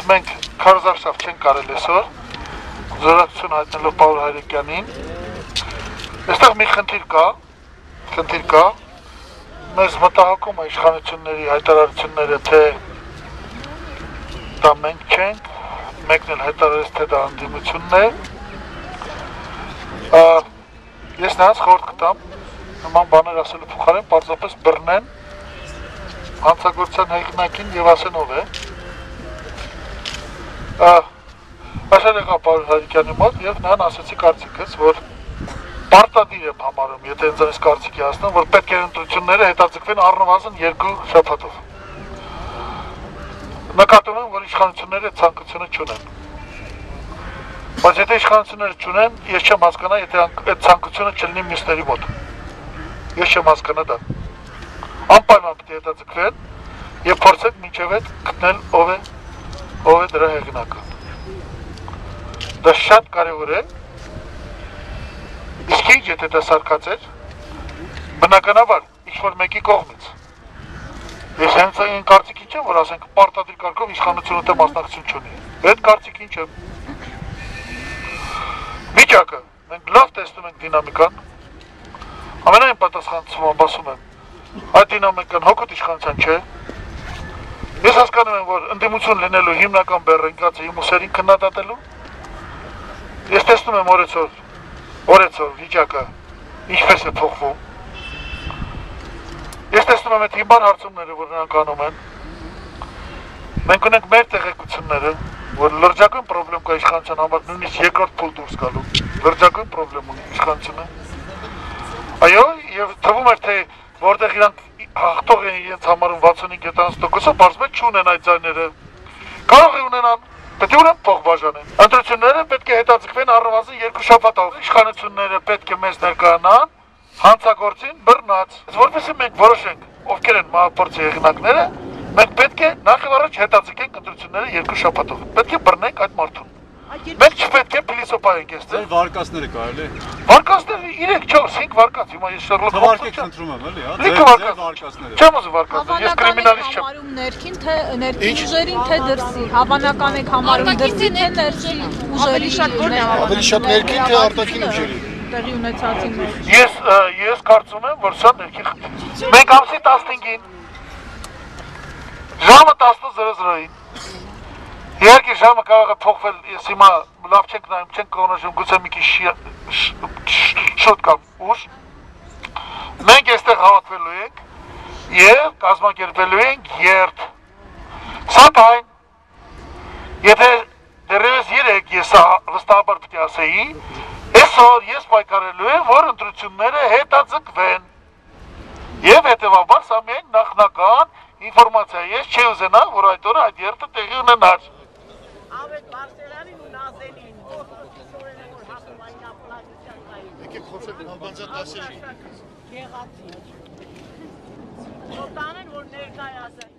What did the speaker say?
Մենք քարոզարշավ չենք կարել այսօր, զորակցություն հայտնելով Պաուլ Հայրիկյանին, այստեղ մի խնդիր կա, մեզ մտահոգում է իշխանությունների հայտարարությունները, թե դա մենք չենք, մեկն էլ հայտարարեց, թե դա ընդդիմությունն է, ես նրանց խորհուրդ կտամ, նման բաներ ասելու փոխարեն պարզապես բռնեն հանցագործության հեղինակին եւ ասեն ով է։ Այսօր եղա Պաուլ Հայրիկյանի մոտ եւ նրան ասացի կարծիքս, որ պարտադիր եմ համարում, եթե ինձ կարծիքի հասնեմ, որ պետք է ընտրությունները հետաձգվեն առնվազն 2 շաբաթով։ Նկատում եմ, որ իշխանությունները այդ ցանկությունը չունեն։ Բայց եթե իշխանությունները չունեն, ես չեմ հասկանա, եթե այդ ցանկությունը չլինի մյուսների մոտ։ Ես չեմ հասկանա դա։ Անպայման պետք է հետաձգվեն եւ փորձենք մինչեւ այդ գտնել ով է դրա հեղինակը։ Դա շատ կարևոր է։ Իսկ ինչ եթե դա սարկած էր, բնականաբար ինչ-որ մեկի կողմից։ Ես հենց այն կարծիքին չեմ, որ ասենք պարտադիր կարգով իշխանությունը դե մասնակցություն չունի։ Այդ կարծիքին չեմ։ Վիճակը, մենք լավ տեսնում ենք դինամիկան, ամենայն պատասխանատվությամբ ասում եմ, այդ դինամիկան հոգուտ իշխանության չէ։ Ես հասկանում եմ, որ ընդդիմություն լինելու հիմնական բեռը ինքնացի իմ ուսերին քննադատելու։ Ես տեսնում եմ օրեցօր վիճակը ինչպես է փոխվում։ Ես տեսնում եմ այդ հիմար հարցումները, որ նրանք անում են։ Մենք ունենք մեր տեղեկությունները, որ լրջագույն պրոբլեմ կա իշխանության համար, նույնիսկ երկրորդ փուլ դուրս գալու։ Լրջագույն պրոբլեմ ունի իշխանությունը։ Այո, եւ թվում էր, թե որտեղ իրանք հաղթող են իրենց համարում 65-70%-ը, բարձր չունեն այդ ձայները։ Կարող է ունենան, պետք է ունեն փող բաժանեն։ Ընտրությունները պետք է հետաձգվեն առնվազն 2 շաբաթով։ Իշխանությունները պետք է մեզ ներկայանան, հանցագործին բռնած։ Որպեսզի մենք որոշենք, ովքեր են մահապորձի հեղինակները, մենք պետք է նախ եւ առաջ հետաձգենք ընտրությունները 2 շաբաթով։ Պետք է բռնենք այդ մարդուն։ Մենք չպետք է փիլիսոփայենք այստեղ։ Վարկածները կարելի է։ Վարկածները 3-4-5 վարկած, հիմա ես Շերլոկ Հովարդեք խնդրում եմ, էլի, հա։ Լիքը վարկածները։ Չեմ ուզում վարկածներ, ես կրիմինալիստ չեմ։ Համարում ներքին թե ներքին ուժերին թե դրսի, հավանական եք համարում դրսի թե ներսի ուժերի շատ որն է հավանական։ Ավելի շատ ներքին թե արտաքին ուժերի։ Տեղի ունեցածին մեջ։ Ես կարծում եմ, որ սա ներքին խնդիր։ Մենք ամսի 15-ին ժամը 18:00-ին իհարկե ժամը կարող է փոխվել, ես հիմա լավ չենք նայում, չենք կողնոժում, գուցե մի քիչ շուտ կամ ուշ։ Մենք այստեղ հավաքվելու ենք եւ կազմակերպելու ենք երթ։ Սակայն եթե դեռևս 3 ես վստահաբար պետք է ասեի, այսօր ես պայքարելու եմ, որ ընտրությունները հետաձգվեն։ Եվ հետևաբար սա միայն նախնական ինֆորմացիա է, ես չի ուզենա, որ այդ օրը այդ երթը տեղի ունենար։ Ավետ Բարսելյանին ու Նազենին, որ հասնում այն ապլագության կային։ Եկեք խոսեք անբանձատ դասերի։ Գեղացի։ Որ տանեն, որ ներկայացեն։